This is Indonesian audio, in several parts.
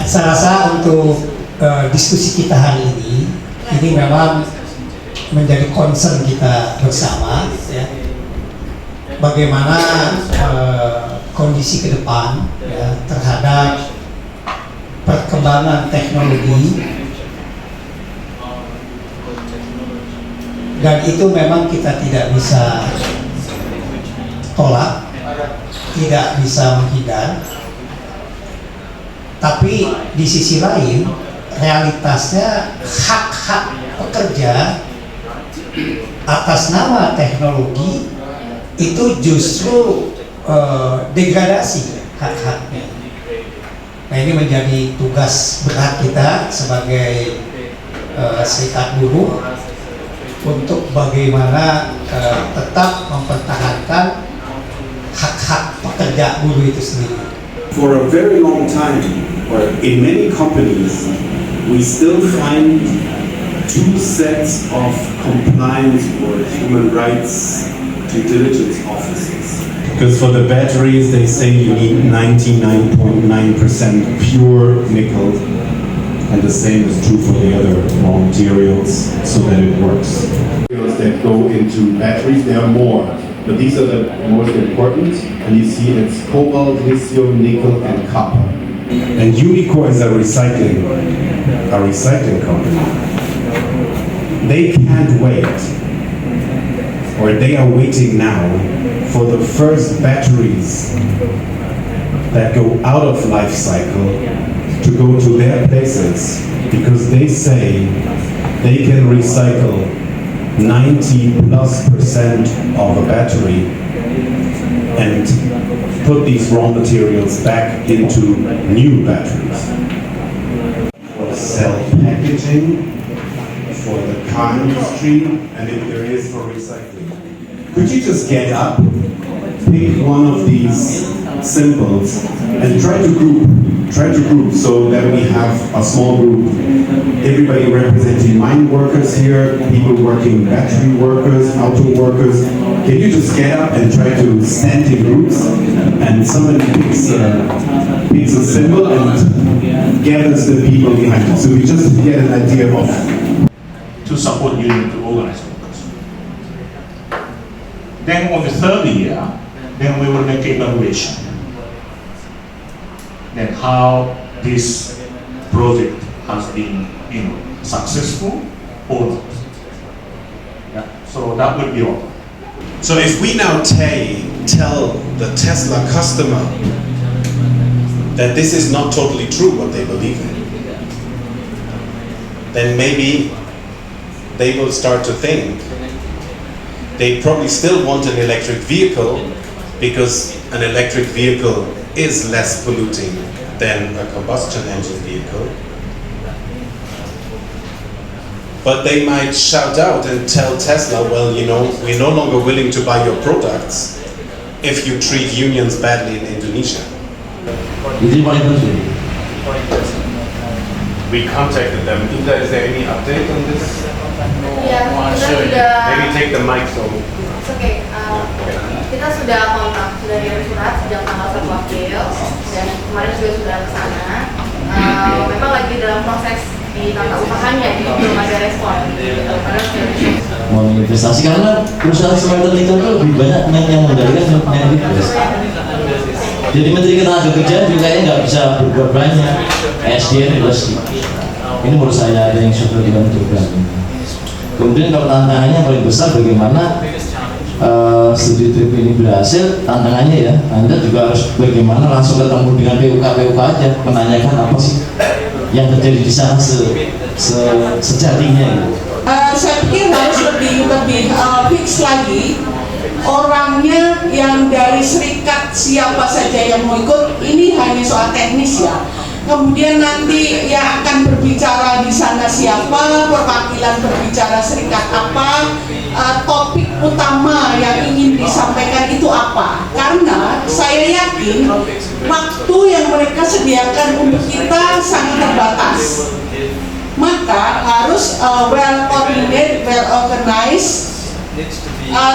saya rasa untuk diskusi kita hari ini memang menjadi concern kita bersama, ya. Bagaimana kondisi ke depan, ya, terhadap perkembangan teknologi, dan itu memang kita tidak bisa tolak, tidak bisa menghindar. Tapi di sisi lain, realitasnya hak-hak pekerja atas nama teknologi itu justru degradasi hak-haknya. Nah, ini menjadi tugas berat kita sebagai serikat buruh untuk bagaimana tetap mempertahankan hak-hak pekerja buruh itu sendiri. For a very long time, or in many companies, we still find two sets of compliance or human rights due diligence officers. Because for the batteries, they say you need 99.9% pure nickel, and the same is true for the other raw materials, so that it works. That go into batteries, there are more, but these are the most important, and you see it's cobalt, lithium, nickel, and copper. And Umicore is a recycling company. They can't wait, or they are waiting now for the first batteries that go out of life cycle to go to their places, because they say they can recycle 90+% of a battery and put these raw materials back into new batteries. For cell packaging, for the car industry, and if there is for recycling. Could you just get up, pick one of these symbols, and try to group so that we have a small group. Everybody representing mine workers here, people working battery workers, auto workers. Can you just get up and try to stand in groups, and somebody picks a symbol and gathers the people behind it. So we just get an idea of to support union to organize workers. Then on the third year, then we will make evaluation. Then how this project has been, successful or not. Yeah. So that would be all. So if we now tell the Tesla customer that this is not totally true what they believe in, then maybe they will start to think they probably still want an electric vehicle, because an electric vehicle is less polluting than a combustion engine vehicle. But they might shout out and tell Tesla, well, we're no longer willing to buy your products if you treat unions badly in Indonesia. We contacted them. Is there any update on this? Maybe take the mic so. It's okay. Kita sudah kontak, sudah kirim surat sejak tanggal 1 April, dan kemarin juga sudah ke sana. Memang lagi dalam proses di tata usahanya, jadi belum ada respon. Mau investasi karena perusahaan smelter nikel itu lebih banyak yang mengendalikan Mendikbud. Jadi Menteri Ketenagakerjaan juga kayaknya nggak bisa berbuat banyak. SDM plus ini menurut saya ada yang sudah dilakukan. Kemudian kalau tantangannya paling besar bagaimana studi trip ini berhasil, tantangannya ya Anda juga harus bagaimana langsung ketemu dengan PUK aja, menanyakan apa sih yang terjadi di sana sejatinya gitu. Saya pikir harus lebih fix lagi orangnya, yang dari serikat siapa saja yang mau ikut. Ini hanya soal teknis ya. Kemudian nanti yang akan berbicara di sana siapa, perwakilan berbicara serikat apa, topik utama yang ingin disampaikan itu apa. Karena saya yakin waktu yang mereka sediakan untuk kita sangat terbatas. Maka harus well coordinated, well organized.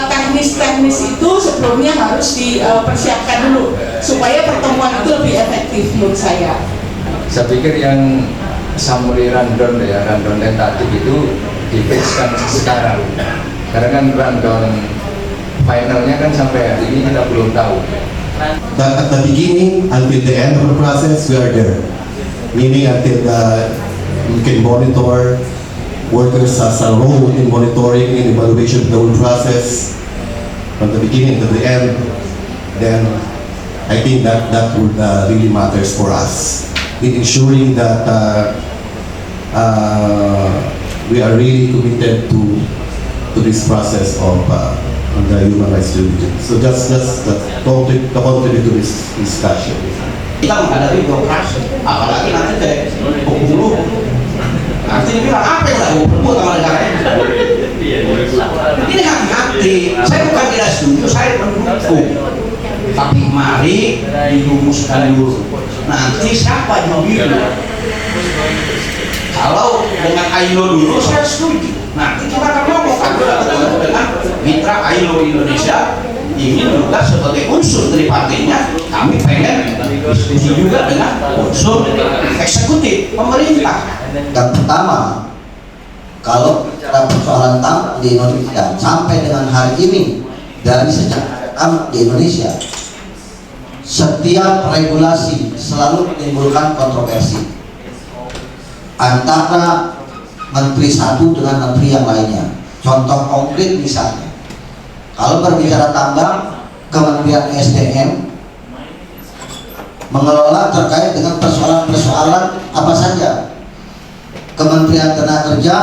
Teknis-teknis itu sebelumnya harus dipersiapkan dulu supaya pertemuan itu lebih efektif menurut saya. Saya pikir yang summary rundown ya, rundown tentatif itu difixkan sekarang. Karena kan rundown finalnya kan sampai hari ini kita belum tahu. But at the beginning until the end of the process, we are there. Meaning until we can monitor workers as a role in monitoring and evaluation of the whole process from the beginning to the end. Then I think that would really matters for us in ensuring that we are really committed to this process of the human rights due diligence. So just contribute to this discussion. Kita menghadapi birokrasi, apalagi nanti kayak penghulu, nanti bilang apa yang saya mau berbuat sama negara ini? Ini hati-hati, saya bukan tidak setuju, saya mendukung. Tapi mari dirumuskan dulu. Nanti siapa yang memilih? Kalau dengan ILO dulu saya setuju. Nanti kita akan ngomong ketemu dengan mitra ILO Indonesia ingin juga sebagai unsur tripartitnya, kami pengen diskusi juga dengan unsur eksekutif pemerintah. Yang pertama, kalau bicara persoalan tambang di Indonesia sampai dengan hari ini, dari sejak tambang di Indonesia, setiap regulasi selalu menimbulkan kontroversi antara menteri satu dengan menteri yang lainnya. Contoh konkret misalnya, kalau berbicara tambang, Kementerian SDM mengelola terkait dengan persoalan-persoalan apa saja. Kementerian Tenaga Kerja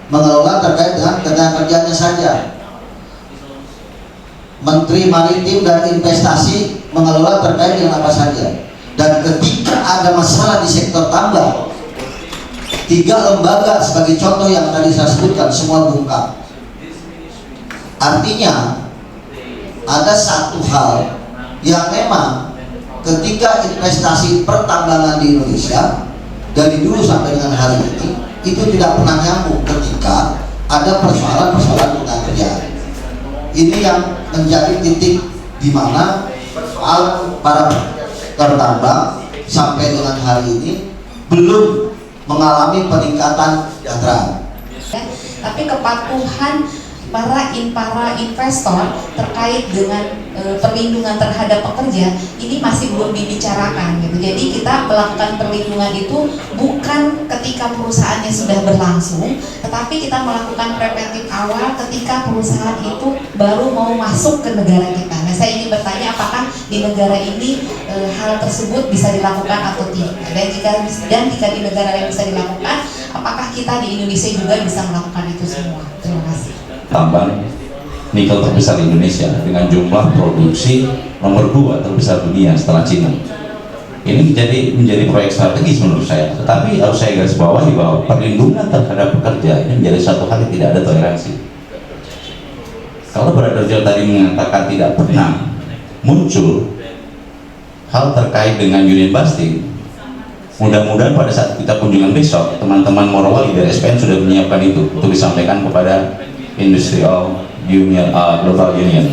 mengelola terkait dengan tenaga kerjanya saja. Menteri Maritim dan Investasi mengelola terkait dengan apa saja. Dan ketika ada masalah di sektor tambang, 3 lembaga sebagai contoh yang tadi saya sebutkan semua bungkam. Artinya ada satu hal yang memang ketika investasi pertambangan di Indonesia dari dulu sampai dengan hari ini itu tidak pernah nyambung ketika ada persoalan-persoalan tenaga kerja. Ini yang menjadi titik di mana persoalan para tambang sampai dengan hari ini belum mengalami peningkatan kesejahteraan. Tapi kepatuhan para investor terkait dengan perlindungan terhadap pekerja ini masih belum dibicarakan gitu. Jadi kita melakukan perlindungan itu bukan ketika perusahaannya sudah berlangsung, tetapi kita melakukan preventif awal ketika perusahaan itu baru mau masuk ke negara kita. Nah, saya ingin bertanya apakah di negara ini hal tersebut bisa dilakukan atau tidak, dan jika di negara lain bisa dilakukan, apakah kita di Indonesia juga bisa melakukan itu semua? Terima kasih. Tambang nikel terbesar di Indonesia dengan jumlah produksi nomor 2 terbesar dunia setelah Cina. Ini menjadi proyek strategis menurut saya. Tetapi harus saya garis bawahi bahwa perlindungan terhadap pekerja ini menjadi satu hal yang tidak ada toleransi. Kalau Brother Joe tadi mengatakan tidak pernah muncul hal terkait dengan union busting, mudah-mudahan pada saat kita kunjungan besok teman-teman Morowali dari SPN sudah menyiapkan itu untuk disampaikan kepada Industrial Union, Global Union,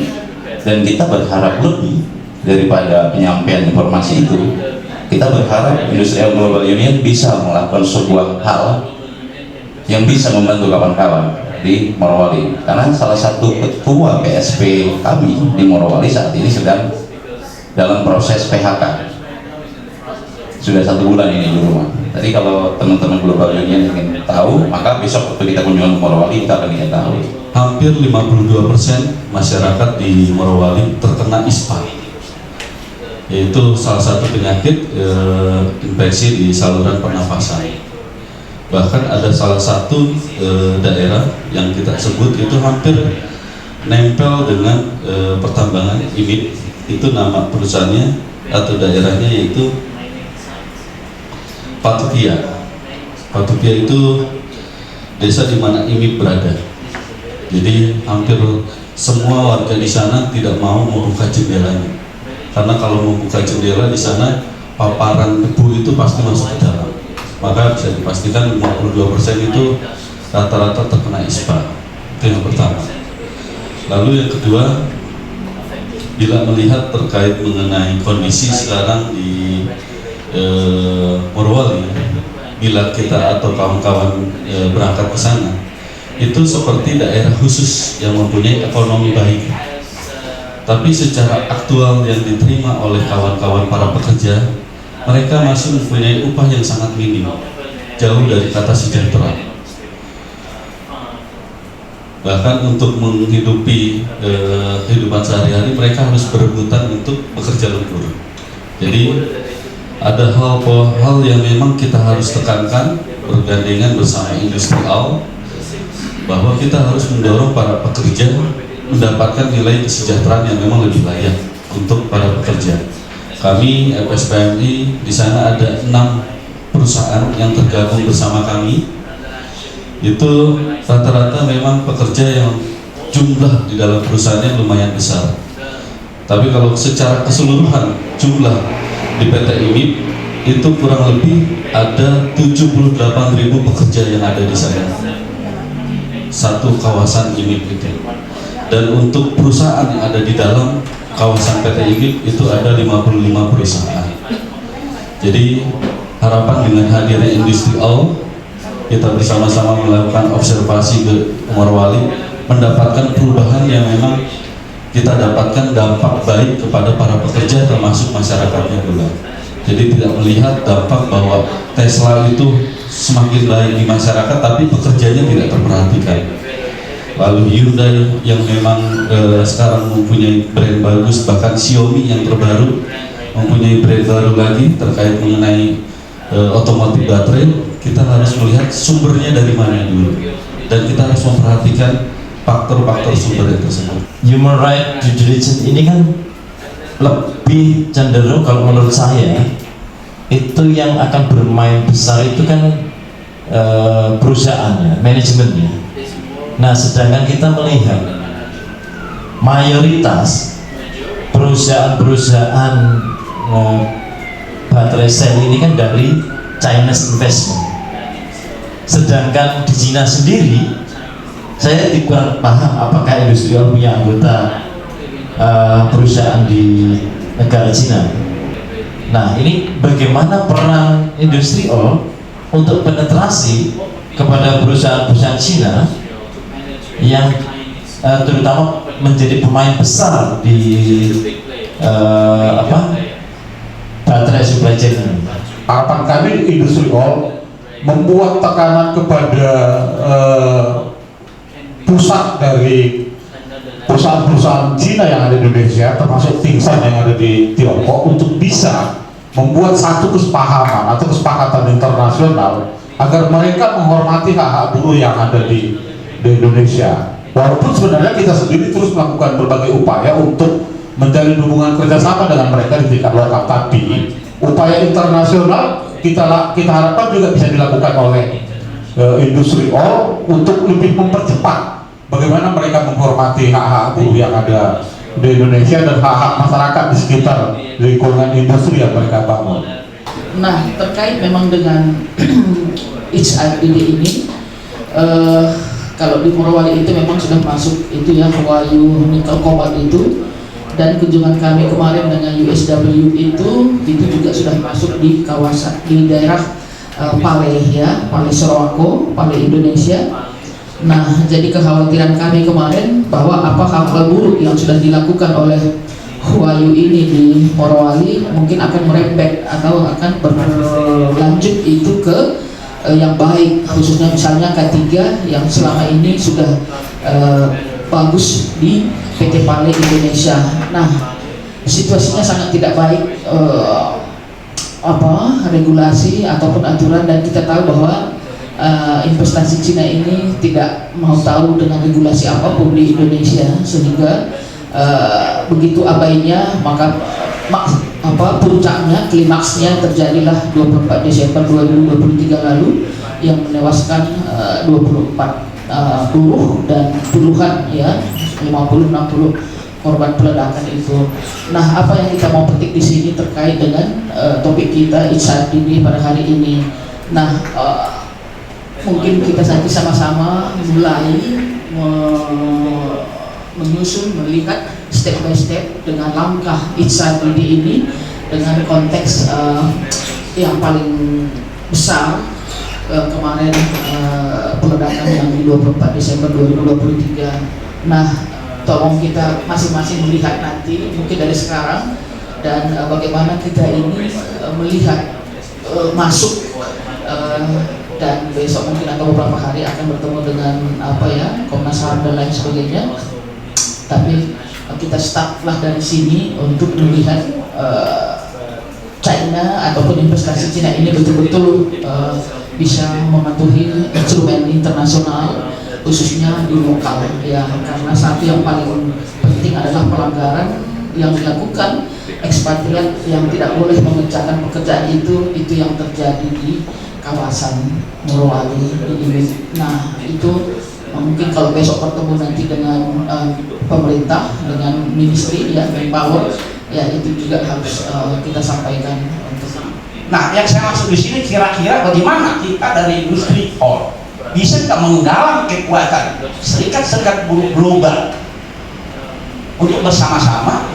dan kita berharap lebih daripada penyampaian informasi itu. Kita berharap Industrial Global Union bisa melakukan sebuah hal yang bisa membantu kawan-kawan di Morowali, karena salah satu ketua PSP kami di Morowali saat ini sedang dalam proses PHK. Sudah 1 bulan ini di rumah. Tadi kalau teman-teman Global Union ingin tahu, maka besok waktu kita kunjungan ke Morowali kita akan ingin tahu. Hampir 52% masyarakat di Morowali terkena ISPA, yaitu salah satu penyakit infeksi di saluran pernafasan. Bahkan ada salah satu daerah yang kita sebut itu hampir nempel dengan pertambangan IMIP. Itu nama perusahaannya atau daerahnya yaitu Patupia. Patupia itu desa di mana IMIP berada. Jadi hampir semua warga di sana tidak mau membuka jendelanya, karena kalau membuka jendela di sana paparan debu itu pasti masuk ke dalam. Maka bisa dipastikan 52% itu rata-rata terkena ISPA. Itu yang pertama. Lalu yang kedua, bila melihat terkait mengenai kondisi sekarang di Morowali, bila kita atau kawan-kawan berangkat ke sana, itu seperti daerah khusus yang mempunyai ekonomi baik. Tapi secara aktual yang diterima oleh kawan-kawan para pekerja, mereka masih mempunyai upah yang sangat minim, jauh dari kata sejahtera. Bahkan untuk menghidupi kehidupan sehari-hari, mereka harus berebutan untuk bekerja lembur. Jadi ada hal yang memang kita harus tekankan bergandengan bersama industrial, bahwa kita harus mendorong para pekerja mendapatkan nilai kesejahteraan yang memang lebih layak untuk para pekerja. Kami FSPMI di sana ada 6 perusahaan yang tergabung bersama kami. Itu rata-rata memang pekerja yang jumlah di dalam perusahaannya lumayan besar. Tapi kalau secara keseluruhan jumlah di PT IMIP itu kurang lebih ada 78.000 pekerja yang ada di sana. Satu kawasan IMIP itu. Dan untuk perusahaan yang ada di dalam kawasan PT IMIP itu ada 55 perusahaan. Jadi harapan dengan hadirnya industrial, kita bersama-sama melakukan observasi ke Morowali, mendapatkan perubahan yang memang kita dapatkan dampak baik kepada para pekerja termasuk masyarakatnya pula. Jadi tidak melihat dampak bahwa Tesla itu semakin baik di masyarakat tapi pekerjanya tidak terperhatikan. Lalu Hyundai yang memang sekarang mempunyai brand bagus, bahkan Xiaomi yang terbaru mempunyai brand baru lagi terkait mengenai otomotif baterai. Kita harus melihat sumbernya dari mana dulu, dan kita harus memperhatikan faktor-faktor sumber tersebut. Human right due diligence ini kan lebih cenderung, kalau menurut saya itu yang akan bermain besar itu kan perusahaannya, manajemennya. Nah, sedangkan kita melihat mayoritas perusahaan-perusahaan baterai sel ini kan dari Chinese investment. Sedangkan di Cina sendiri, saya kurang paham apakah industrial punya anggota perusahaan di negara Cina. Nah, ini bagaimana peran industrial untuk penetrasi kepada perusahaan-perusahaan Cina yang terutama menjadi pemain besar di baterai supply chain. Harapan kami industrial membuat tekanan kepada pusat dari perusahaan-perusahaan Cina yang ada di Indonesia, termasuk Tingsan yang ada di Tiongkok, untuk bisa membuat satu kesepahaman atau kesepakatan internasional agar mereka menghormati hak-hak buruh yang ada di Indonesia. Walaupun sebenarnya kita sendiri terus melakukan berbagai upaya untuk menjalin hubungan kerjasama dengan mereka di tingkat lokal, tapi upaya internasional kita harapkan juga bisa dilakukan oleh industri untuk lebih mempercepat bagaimana mereka menghormati hak-hak buruh yang ada di Indonesia dan hak-hak masyarakat di sekitar lingkungan industri yang mereka bangun. Nah, terkait memang dengan HRDD ini, kalau di Morowali itu memang sudah masuk itu ya, Huayu Nickel Cobalt itu. Dan kunjungan kami kemarin dengan USW itu juga sudah masuk di kawasan di daerah Pale ya, Pale Sorowako, Pale Indonesia. Nah, jadi kekhawatiran kami kemarin bahwa apa hal-hal buruk yang sudah dilakukan oleh Huayu ini di Morowali mungkin akan merembet atau akan berlanjut itu ke yang baik, khususnya misalnya K3 yang selama ini sudah bagus di PT Pale Indonesia. Nah, situasinya sangat tidak baik regulasi ataupun aturan, dan kita tahu bahwa investasi Cina ini tidak mau tahu dengan regulasi apapun di Indonesia, sehingga begitu abainya maka puncaknya, klimaksnya terjadilah 24 Desember 2023 lalu yang menewaskan 24 buruh dan puluhan ya 50-60 korban peledakan itu. Nah, apa yang kita mau petik di sini terkait dengan topik kita HRDD pada hari ini. Nah, mungkin kita nanti sama-sama mulai menyusun, melihat step by step dengan langkah HRDD ini dengan konteks yang paling besar kemarin peledakan yang di 24 Desember 2023. Nah, tolong kita masing-masing melihat nanti mungkin dari sekarang dan bagaimana kita ini melihat masuk dan besok mungkin atau beberapa hari akan bertemu dengan Komnas HAM dan lain sebagainya. Tapi kita startlah dari sini untuk melihat China ataupun investasi China ini betul-betul bisa mematuhi instrumen internasional khususnya di lokal ya, karena satu yang paling penting adalah pelanggaran yang dilakukan ekspatriat yang tidak boleh mengerjakan pekerjaan itu yang terjadi di kawasan Morowali ini. Nah, itu mungkin kalau besok bertemu nanti dengan pemerintah, dengan ministry ya, Manpower ya, itu juga harus kita sampaikan. Nah, yang saya maksud di sini kira-kira bagaimana kita dari industri all bisa nggak menggalang kekuatan serikat-serikat buruh global untuk bersama-sama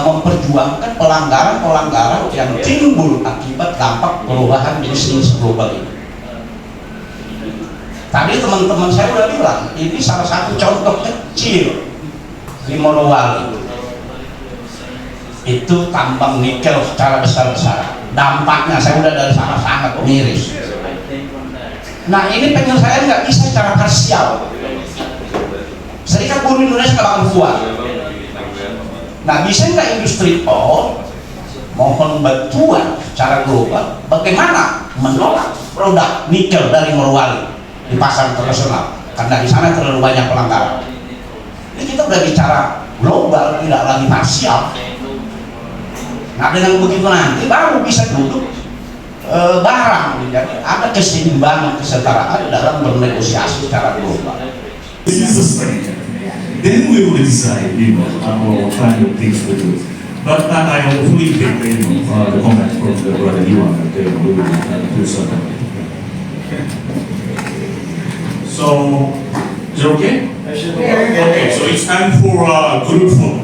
memperjuangkan pelanggaran-pelanggaran yang timbul akibat dampak perubahan bisnis global ini. Tadi teman-teman saya udah bilang, ini salah satu contoh kecil di Morowali. Itu tambang nikel secara besar-besaran. Dampaknya saya udah dari sana sangat miris. Nah, ini penyelesaian nggak bisa secara parsial. Serikat Buruh Indonesia nggak bakal kuat. Nah, bisa nggak industri all mohon bantuan secara global bagaimana menolak produk nikel dari Morowali di pasar internasional karena di sana terlalu banyak pelanggaran. Ini kita udah bicara global, tidak lagi parsial. Nah, dengan begitu nanti baru bisa duduk barang, jadi ada keseimbangan, kesetaraan dalam bernegosiasi secara global. This is the strength. Then we will decide, what kind of things to do. But I hopefully take the comment from the brother Iwan that we will do something. So, is it okay? Okay, so it's time for group photo.